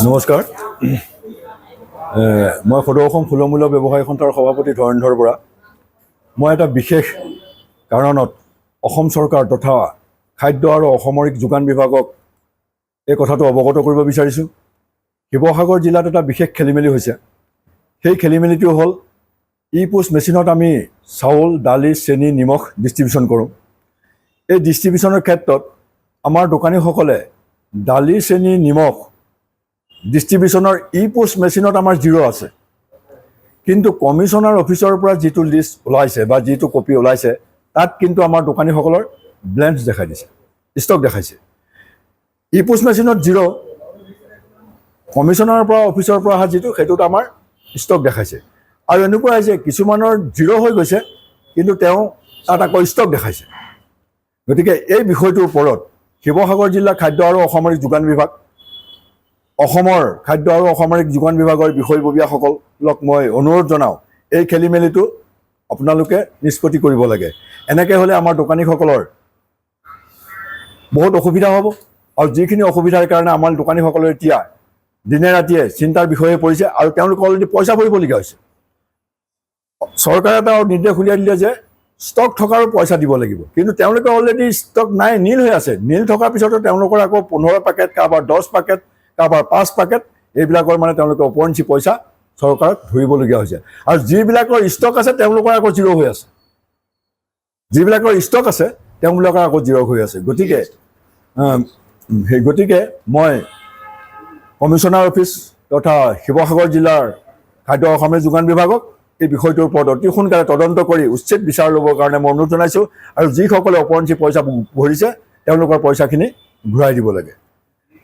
নমস্কাৰ মই সদৌ অসম সুলমূল্য ব্যৱসায়ী সন্থাৰ সভাপতি ধৰণধৰ বৰা। মই এটা বিশেষ কাৰণত অসম চৰকাৰ তথা খাদ্য আৰু অসামৰিক যোগান বিভাগক এই কথাটো অৱগত কৰিব বিচাৰিছোঁ। শিৱসাগৰ জিলাত এটা বিশেষ খেলিমেলি হৈছে। সেই খেলিমেলিটো হ'ল ই-পোষ্ট মেচিনত আমি চাউল, দালি, চেনি, নিমখ ডিষ্ট্ৰিবিউশ্যন কৰোঁ। এই ডিষ্ট্ৰিবিউশ্যনৰ ক্ষেত্ৰত আমাৰ দোকানীসকলে দালি, চেনি, নিমখ ডিষ্ট্ৰিবিউশ্যনৰ ই-পোষ্ট মেচিনত আমাৰ জিৰ' আছে, কিন্তু কমিশ্যনাৰ অফিচৰ পৰা যিটো লিষ্ট ওলাইছে বা যিটো কপি ওলাইছে তাত কিন্তু আমাৰ দোকানীসকলৰ ব্লেঞ্চ দেখাই দিছে, ষ্টক দেখাইছে। ই-পোষ্ট মেচিনত জিৰ', কমিশ্যনাৰৰ পৰা অফিচৰ পৰা অহা যিটো সেইটোত আমাৰ ষ্টক দেখাইছে। আৰু এনেকুৱা হৈছে কিছুমানৰ জিৰ' হৈ গৈছে কিন্তু তেওঁ তাত আকৌ ষ্টক দেখাইছে। গতিকে এই বিষয়টোৰ ওপৰত শিৱসাগৰ জিলা খাদ্য আৰু অসামৰিক যোগান বিভাগ, অসমৰ খাদ্য আৰু অসামৰিক যোগান বিভাগৰ বিষয়ববীয়াসকলক মই অনুৰোধ জনাওঁ, এই খেলিমেলিটো আপোনালোকে নিষ্পত্তি কৰিব লাগে। এনেকৈ হ'লে আমাৰ দোকানীসকলৰ বহুত অসুবিধা হ'ব, আৰু যিখিনি অসুবিধাৰ কাৰণে আমাৰ দোকানীসকলে এতিয়া দিনে ৰাতিয়ে চিন্তাৰ বিষয়ে পৰিছে, আৰু তেওঁলোকে অলৰেডি পইচা ভৰিবলগীয়া হৈছে। চৰকাৰে এটা নিৰ্দেশ উলিয়াই দিলে যে ষ্টক থকাৰো পইচা দিব লাগিব, কিন্তু তেওঁলোকে অলৰেডি ষ্টক নাই, নীল হৈ আছে। নীল থকাৰ পিছতো তেওঁলোকৰ আকৌ 15 পেকেট, কাৰোবাৰ 10 পেকেট, কাৰোবাৰ 5 পেকেট, এইবিলাকৰ মানে তেওঁলোকে ওপৰঞ্চি পইচা চৰকাৰক ধৰিবলগীয়া হৈছে। আৰু যিবিলাকৰ ষ্টক আছে তেওঁলোকৰ আকৌ জিৰ' হৈ আছে, যিবিলাকৰ ষ্টক আছে তেওঁলোকৰ আকৌ জিৰ' হৈ আছে। গতিকে মই কমিশ্যনাৰ অফিচ তথা শিৱসাগৰ জিলাৰ খাদ্য অসামৰিক যোগান বিভাগক এই বিষয়টোৰ ওপৰত অতি সোনকালে তদন্ত কৰি উচিত বিচাৰ ল'বৰ কাৰণে মই অনুৰোধ জনাইছোঁ। আৰু যিসকলে ওপৰঞ্চি পইচা ভৰিছে তেওঁলোকৰ পইচাখিনি ঘূৰাই দিব লাগে।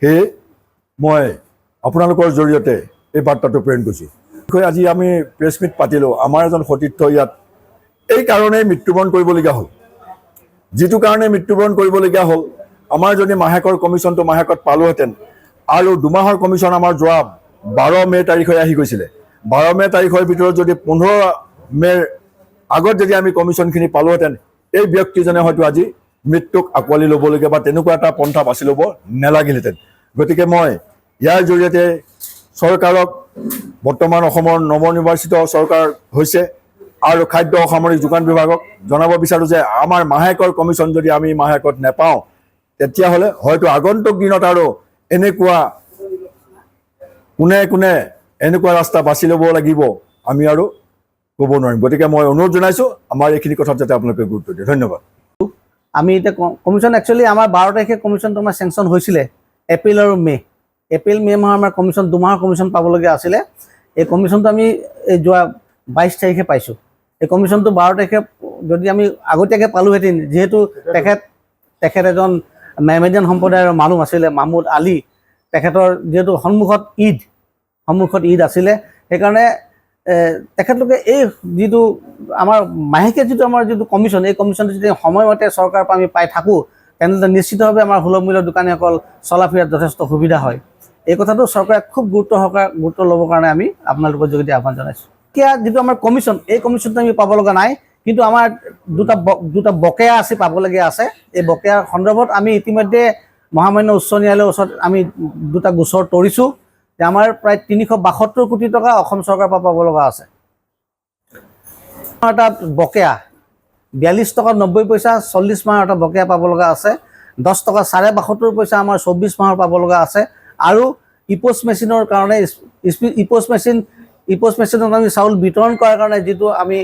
সেয়ে মই আপোনালোকৰ জৰিয়তে এই বাৰ্তাটো প্ৰেৰণ কৰিছোঁ। আজি আমি প্ৰেছ মিট পাতিলোঁ। আমাৰ এজন সতীৰ্থ ইয়াত এই কাৰণেই মৃত্যুবৰণ কৰিবলগীয়া হ'ল। যিটো কাৰণে মৃত্যুবৰণ কৰিবলগীয়া হ'ল, আমাৰ যদি মাহেকৰ কমিশ্যনটো মাহেকত পালোহেঁতেন, আৰু দুমাহৰ কমিশ্যন আমাৰ যোৱা 12 মে' তাৰিখে আহি গৈছিলে, 12 মে' তাৰিখৰ ভিতৰত যদি 15 মে'ৰ আগত যদি আমি কমিশ্যনখিনি পালোহেঁতেন, এই ব্যক্তিজনে হয়তো আজি মৃত্যুক আঁকোৱালি ল'বলগীয়া বা তেনেকুৱা এটা পন্থা বাছি ল'ব নেলাগিলহেঁতেন। গতিকে মই ইয়াৰ জৰিয়তে চৰকাৰক, বৰ্তমান অসমৰ নৱনিৰ্বাচিত চৰকাৰ হৈছে, আৰু খাদ্য অসামৰিক যোগান বিভাগক জনাব বিচাৰোঁ যে আমাৰ মাহেকৰ কমিশ্যন যদি আমি মাহেকত নেপাওঁ, তেতিয়াহ'লে হয়তো আগন্তুক দিনত আৰু এনেকুৱা কোনে এনেকুৱা ৰাস্তা বাছি ল'ব লাগিব আমি আৰু ক'ব নোৱাৰিম। গতিকে মই অনুৰোধ জনাইছোঁ আমাৰ এইখিনি কথাত যাতে আপোনালোকে গুৰুত্ব দিয়ে। ধন্যবাদ। আমি এতিয়া কমিশ্যন একচুৱেলি আমাৰ 12 তাৰিখে কমিশ্যনটো আমাৰ চেংচন হৈছিলে, এপ্ৰিল আৰু মে'। এপ্ৰিল মে' মাহৰ আমাৰ কমিশ্যন, দুমাহৰ কমিশ্যন পাবলগীয়া আছিলে। এই কমিশ্যনটো আমি এই যোৱা 22 তাৰিখে পাইছোঁ। এই কমিশ্যনটো 12 তাৰিখে যদি আমি আগতীয়াকৈ পালোহেঁতেন, যিহেতু তেখেত এজন মেহমেডিয়ান সম্প্ৰদায়ৰ মানুহ আছিলে, মাহমুদ আলী, তেখেতৰ যিহেতু সন্মুখত ঈদ আছিলে, সেইকাৰণে তেখেতলোকে এই যিটো আমাৰ মাহেকীয়া যিটো আমাৰ যিটো কমিশ্যন, এই কমিশ্যনটো যদি সময়মতে চৰকাৰৰ পৰা আমি পাই থাকোঁ, তেনেহ'লে নিশ্চিতভাৱে আমাৰ সুলভ মূল্যৰ দোকানীসকল চলা ফিৰাত যথেষ্ট সুবিধা হয়। এই কথাটো চৰকাৰে খুব গুৰুত্ব ল'বৰ কাৰণে আমি আপোনালোকৰ যোগেদি আহ্বান জনাইছোঁ। এতিয়া যিটো আমাৰ কমিশ্যন, এই কমিশ্যনটো আমি পাব লগা নাই, কিন্তু আমাৰ দুটা বকেয়া আছে, পাবলগীয়া আছে। এই বকেয়াৰ সন্দৰ্ভত আমি ইতিমধ্যে মহামান্য উচ্চ ন্যায়ালয়ৰ ওচৰত আমি দুটা গোচৰ তৰিছোঁ যে আমাৰ প্ৰায় 372 কোটি টকা অসম চৰকাৰৰ পৰা পাব লগা আছে। এটা বকেয়া 42 টকা 90 পইচা 40 মাহৰ এটা বকেয়া পাব লগা আছে। 10 টকা 72 পইচা আমাৰ 24 মাহৰ পাব লগা আছে। আৰু ই-পোষ্ট মেচিনৰ কাৰণে ই-পোষ্ট মেচিনত আমি চাউল বিতৰণ কৰাৰ কাৰণে যিটো আমি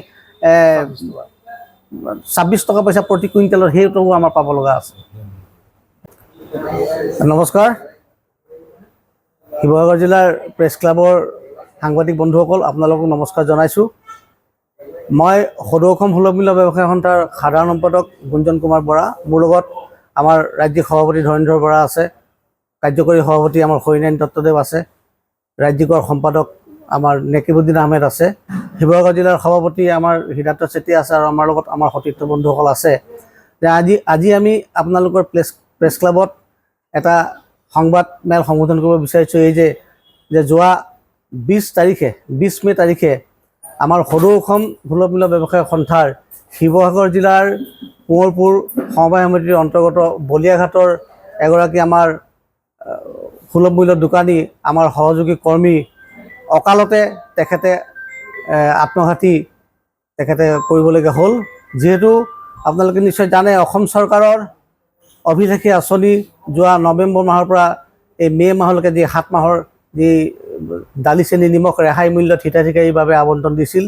26 টকা পইচা প্ৰতি কুইণ্টেলৰ, সেইটো আমাৰ পাব লগা আছে। নমস্কাৰ। শিৱসাগৰ জিলাৰ প্ৰেছ ক্লাবৰ সাংবাদিক বন্ধুসকল, আপোনালোকক নমস্কাৰ জনাইছোঁ। মই সদৌ অসম সুলভ মূল্য ব্যৱসায়ী সন্থাৰ সাধাৰণ সম্পাদক গুঞ্জন কুমাৰ বৰা। মোৰ লগত আমাৰ ৰাজ্যিক সভাপতি ধৰণধৰ বৰা আছে, কাৰ্যকৰী সভাপতি আমাৰ হৰিনাৰায়ণ দত্তদেৱ আছে, ৰাজ্যিকৰ সম্পাদক আমাৰ নেকিবুদ্দিন আহমেদ আছে, শিৱসাগৰ জিলাৰ সভাপতি আমাৰ হীৰাদ্ৰ চেতিয়া আছে, আৰু আমাৰ লগত আমাৰ সতীৰ্থ বন্ধুসকল আছে। যে আজি আমি আপোনালোকৰ প্ৰেছ ক্লাবত এটা সংবাদ মেল সম্বোধন কৰিব বিচাৰিছোঁ। এই যে যোৱা 20 মে' তাৰিখে আমাৰ সদৌ অসম সুলভ মূল্য ব্যৱসায়ী সন্থাৰ শিৱসাগৰ জিলাৰ কোঁৱৰপুৰ সমবায় সমিতিৰ অন্তৰ্গত বলিয়াঘাটৰ এগৰাকী আমাৰ সুলভ মূল্যৰ দোকানী আমাৰ সহযোগী কৰ্মী অকালতে তেখেতে আত্মঘাতী তেখেতে কৰিবলগীয়া হ'ল। যিহেতু আপোনালোকে নিশ্চয় জানে অসম চৰকাৰৰ অভিলাষী আঁচনি যোৱা নৱেম্বৰ মাহৰ পৰা এই মে' মাহলৈকে যি 7 মাহৰ যি দালি চেনি নিমখ ৰেহাই মূল্যত হিতাধিকাৰীৰ বাবে আবণ্টন দিছিল,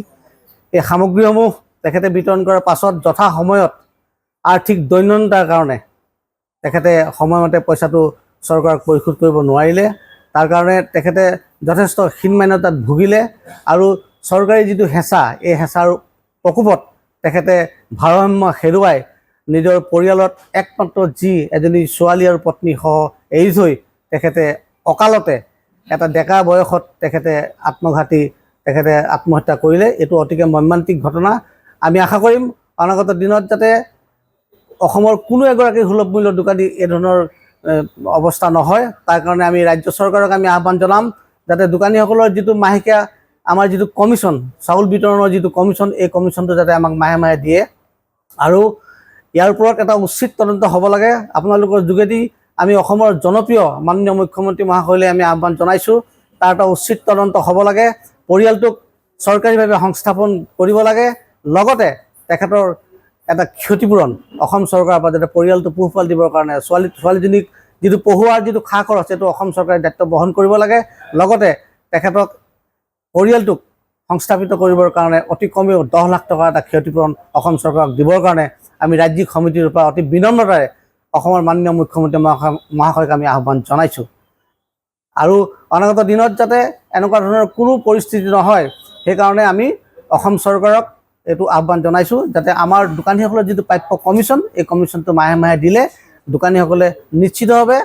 এই সামগ্ৰীসমূহ তেখেতে বিতৰণ কৰাৰ পাছত যথা সময়ত আৰ্থিক দৈন্যতাৰ কাৰণে তেখেতে সময়মতে পইচাটো চৰকাৰক পৰিশোধ কৰিব নোৱাৰিলে। তাৰ কাৰণে তেখেতে যথেষ্ট হীনমান্যতাত ভুগিলে আৰু চৰকাৰী যিটো হেঁচা, এই হেঁচাৰ প্ৰকোপত তেখেতে ভাৰসাম্য হেৰুৱাই নিজৰ পৰিয়ালত একমাত্ৰ যি এজনী ছোৱালী আৰু পত্নীসহ এৰি থৈ তেখেতে অকালতে এটা ডেকা বয়সত তেখেতে আত্মহত্যা কৰিলে। এইটো অতিকে মৰ্মান্তিক ঘটনা। আমি আশা কৰিম অনাগত দিনত যাতে অসমৰ কোনো এগৰাকী সুলভ মূল্যৰ দোকানী এই ধৰণৰ অৱস্থা নহয়। তাৰ কাৰণে আমি ৰাজ্য চৰকাৰক আমি আহ্বান জনাম যাতে দোকানীসকলৰ যিটো মাহেকীয়া আমাৰ যিটো কমিশ্যন, চাউল বিতৰণৰ যিটো কমিশ্যন, এই কমিশ্যনটো যাতে আমাক মাহে মাহে দিয়ে আৰু ইয়াৰ ওপৰত এটা উচিত তদন্ত হ'ব লাগে। আপোনালোকৰ যোগেদি আমি অসমৰ জনপ্ৰিয় মাননীয় মুখ্যমন্ত্ৰী মহাশয়লৈ আমি আহ্বান জনাইছোঁ, তাৰ এটা উচিত তদন্ত হ'ব লাগে। পৰিয়ালটোক চৰকাৰীভাৱে সংস্থাপন কৰিব লাগে, লগতে তেখেতৰ এটা ক্ষতিপূৰণ অসম চৰকাৰৰ পৰা যাতে পৰিয়ালটো পোহপাল দিবৰ কাৰণে ছোৱালীজনীক যিটো পঢ়ুৱাৰ যিটো খা খৰচ, সেইটো অসম চৰকাৰে দায়িত্ব বহন কৰিব লাগে। লগতে তেখেতক পৰিয়ালটোক সংস্থাপিত কৰিবৰ কাৰণে অতি কমেও 10 লাখ টকাৰ এটা ক্ষতিপূৰণ অসম চৰকাৰক দিবৰ কাৰণে আমি ৰাজ্যিক সমিতিৰ পৰা অতি বিনম্ৰতাৰে অসমৰ মাননীয় মুখ্যমন্ত্ৰী মহাশয়ক আমি আহ্বান জনাইছোঁ। আৰু অনাগত দিনত যাতে এনেকুৱা ধৰণৰ কোনো পৰিস্থিতি নহয়, সেইকাৰণে আমি অসম চৰকাৰক এইটো আহ্বান জনাইছোঁ যাতে আমাৰ দোকানীসকলৰ যিটো প্ৰাপ্য কমিশ্যন, এই কমিশ্যনটো মাহে মাহে দিলে দোকানীসকলে নিশ্চিতভাৱে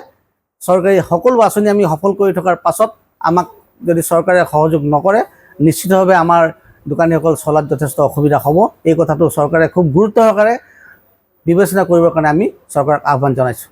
চৰকাৰী সকলো আঁচনি আমি সফল কৰি থকাৰ পাছত আমাক যদি চৰকাৰে সহযোগ নকৰে, নিশ্চিতভাৱে আমাৰ দোকানীসকল চলাত যথেষ্ট অসুবিধা হ'ব। এই কথাটো চৰকাৰে খুব গুৰুত্ব সহকাৰে বিবেচনা কৰিবৰ কাৰণে আমি চৰকাৰক আহ্বান জনাইছোঁ।